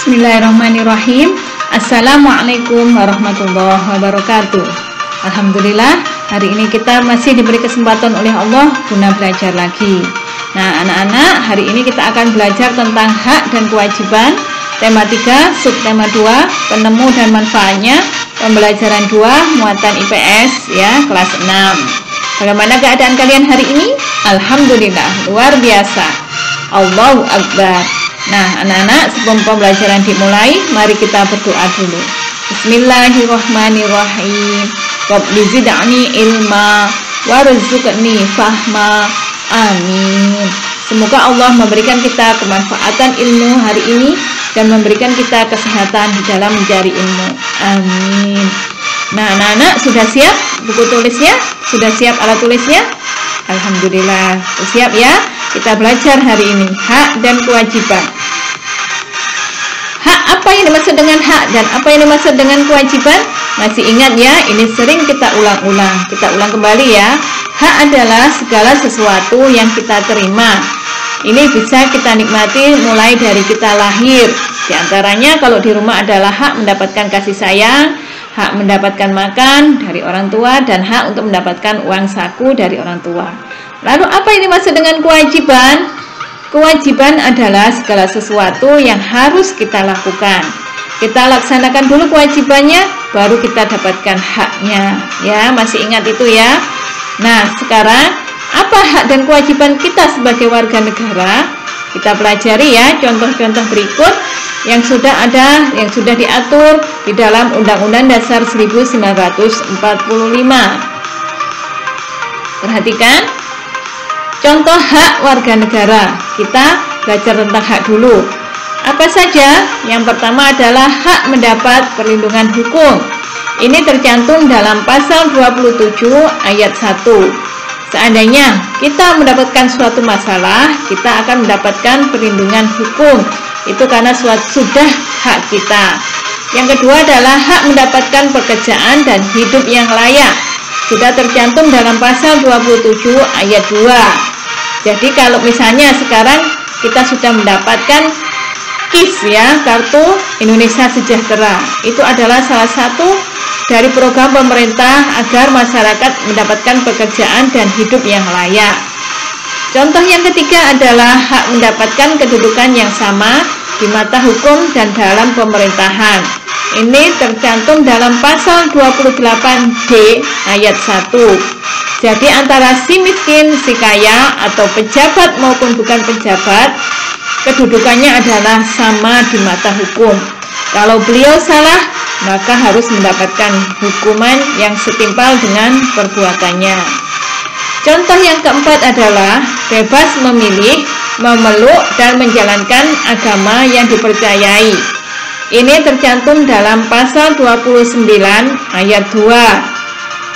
Bismillahirrahmanirrahim. Assalamualaikum warahmatullahi wabarakatuh. Alhamdulillah, hari ini kita masih diberi kesempatan oleh Allah guna belajar lagi. Nah, anak-anak, hari ini kita akan belajar tentang hak dan kewajiban. Tema 3, subtema 2, penemu dan manfaatnya. Pembelajaran 2, muatan IPS ya, kelas 6. Bagaimana keadaan kalian hari ini? Alhamdulillah, luar biasa. Allahu Akbar. Nah, anak-anak, sebelum pembelajaran dimulai, mari kita berdoa dulu. Bismillahirrahmanirrahim. Rabbi zid'ni ilma warzuqni fahma. Amin. Semoga Allah memberikan kita kemanfaatan ilmu hari ini dan memberikan kita kesehatan di dalam mencari ilmu. Amin. Nah, anak-anak, sudah siap buku tulisnya? Sudah siap alat tulisnya? Alhamdulillah, siap ya. Kita belajar hari ini hak dan kewajiban. Hak, apa yang dimaksud dengan hak dan apa yang dimaksud dengan kewajiban? Masih ingat ya? Ini sering kita ulang-ulang. Kita ulang kembali ya. Hak adalah segala sesuatu yang kita terima. Ini bisa kita nikmati mulai dari kita lahir. Di antaranya kalau di rumah adalah hak mendapatkan kasih sayang, hak mendapatkan makan dari orang tua, dan hak untuk mendapatkan uang saku dari orang tua. Lalu apa yang dimaksud dengan kewajiban? Kewajiban adalah segala sesuatu yang harus kita lakukan. Kita laksanakan dulu kewajibannya, baru kita dapatkan haknya. Ya, masih ingat itu ya? Nah, sekarang apa hak dan kewajiban kita sebagai warga negara? Kita pelajari ya contoh-contoh berikut yang sudah ada, yang sudah diatur di dalam Undang-Undang Dasar 1945. Perhatikan contoh hak warga negara. Kita belajar tentang hak dulu. Apa saja? Yang pertama adalah hak mendapat perlindungan hukum. Ini tercantum dalam pasal 27 ayat 1. Seandainya kita mendapatkan suatu masalah, kita akan mendapatkan perlindungan hukum. Itu karena sudah hak kita. Yang kedua adalah hak mendapatkan pekerjaan dan hidup yang layak. Sudah tercantum dalam pasal 27 ayat 2. Jadi kalau misalnya sekarang kita sudah mendapatkan KIS ya, Kartu Indonesia Sejahtera. Itu adalah salah satu dari program pemerintah agar masyarakat mendapatkan pekerjaan dan hidup yang layak. Contoh yang ketiga adalah hak mendapatkan kedudukan yang sama di mata hukum dan dalam pemerintahan. Ini tercantum dalam pasal 28D ayat 1. Jadi antara si miskin, si kaya, atau pejabat maupun bukan pejabat, kedudukannya adalah sama di mata hukum. Kalau beliau salah, maka harus mendapatkan hukuman yang setimpal dengan perbuatannya. Contoh yang keempat adalah bebas memilih, memeluk, dan menjalankan agama yang dipercayai. Ini tercantum dalam pasal 29 ayat 2.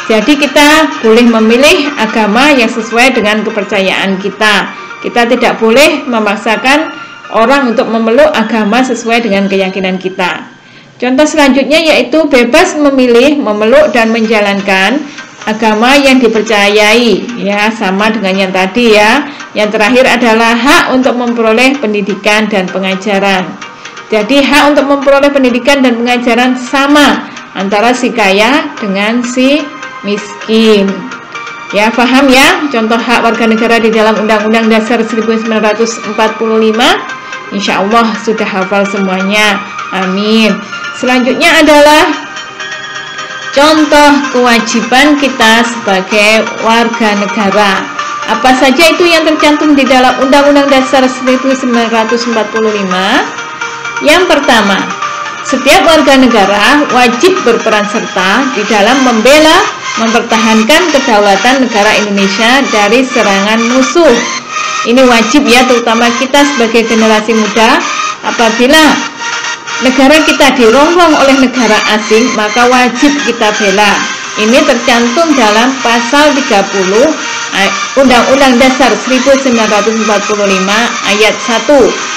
Jadi kita boleh memilih agama yang sesuai dengan kepercayaan kita. Kita tidak boleh memaksakan orang untuk memeluk agama sesuai dengan keyakinan kita. Contoh selanjutnya yaitu bebas memilih, memeluk, dan menjalankan agama yang dipercayai. Ya, sama dengan yang tadi ya. Yang terakhir adalah hak untuk memperoleh pendidikan dan pengajaran. Jadi hak untuk memperoleh pendidikan dan pengajaran sama antara si kaya dengan si miskin. Ya, paham ya contoh hak warga negara di dalam Undang-Undang Dasar 1945? Insya Allah sudah hafal semuanya. Amin. Selanjutnya adalah contoh kewajiban kita sebagai warga negara. Apa saja itu yang tercantum di dalam Undang-Undang Dasar 1945? Yang pertama, setiap warga negara wajib berperan serta di dalam membela, mempertahankan kedaulatan negara Indonesia dari serangan musuh. Ini wajib ya, terutama kita sebagai generasi muda. Apabila negara kita dirongrong oleh negara asing, maka wajib kita bela. Ini tercantum dalam pasal 30 Undang-Undang Dasar 1945 ayat 1.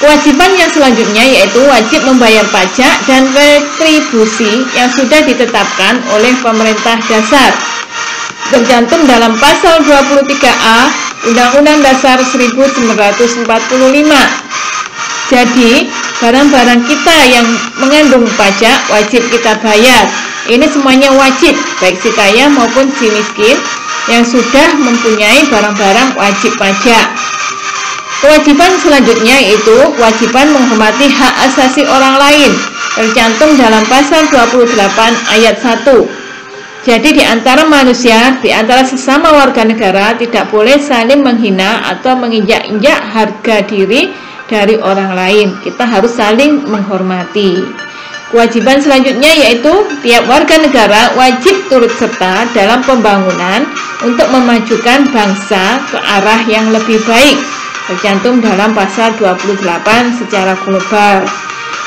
Kewajiban yang selanjutnya yaitu wajib membayar pajak dan retribusi yang sudah ditetapkan oleh pemerintah dasar. Tercantum dalam pasal 23A Undang-Undang Dasar 1945. Jadi, barang-barang kita yang mengandung pajak wajib kita bayar. Ini semuanya wajib, baik si kaya maupun si miskin yang sudah mempunyai barang-barang wajib pajak. Kewajiban selanjutnya yaitu kewajiban menghormati hak asasi orang lain, tercantum dalam pasal 28 ayat 1. Jadi di antara manusia, di antara sesama warga negara tidak boleh saling menghina atau menginjak-injak harga diri dari orang lain. Kita harus saling menghormati. Kewajiban selanjutnya yaitu tiap warga negara wajib turut serta dalam pembangunan untuk memajukan bangsa ke arah yang lebih baik, tercantum dalam pasal 28 secara global.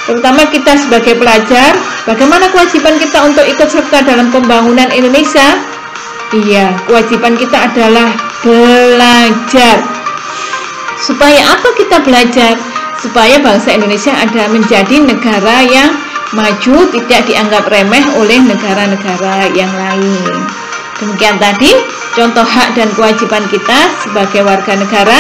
Terutama kita sebagai pelajar, bagaimana kewajiban kita untuk ikut serta dalam pembangunan Indonesia? Iya, kewajiban kita adalah belajar. Supaya apa kita belajar? Supaya bangsa Indonesia ada menjadi negara yang maju, tidak dianggap remeh oleh negara-negara yang lain. Demikian tadi contoh hak dan kewajiban kita sebagai warga negara.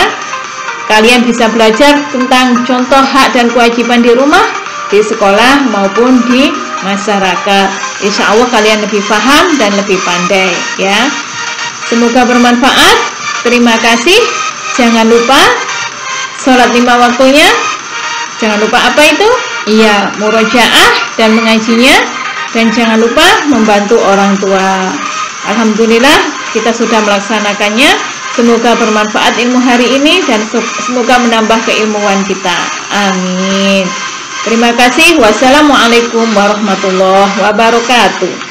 Kalian bisa belajar tentang contoh hak dan kewajiban di rumah, di sekolah maupun di masyarakat. Insya Allah kalian lebih paham dan lebih pandai ya. Semoga bermanfaat. Terima kasih. Jangan lupa sholat 5 waktunya. Jangan lupa apa itu? Iya, murojaah dan mengajinya. Dan jangan lupa membantu orang tua. Alhamdulillah kita sudah melaksanakannya. Semoga bermanfaat ilmu hari ini dan semoga menambah keilmuan kita. Amin. Terima kasih. Wassalamualaikum warahmatullahi wabarakatuh.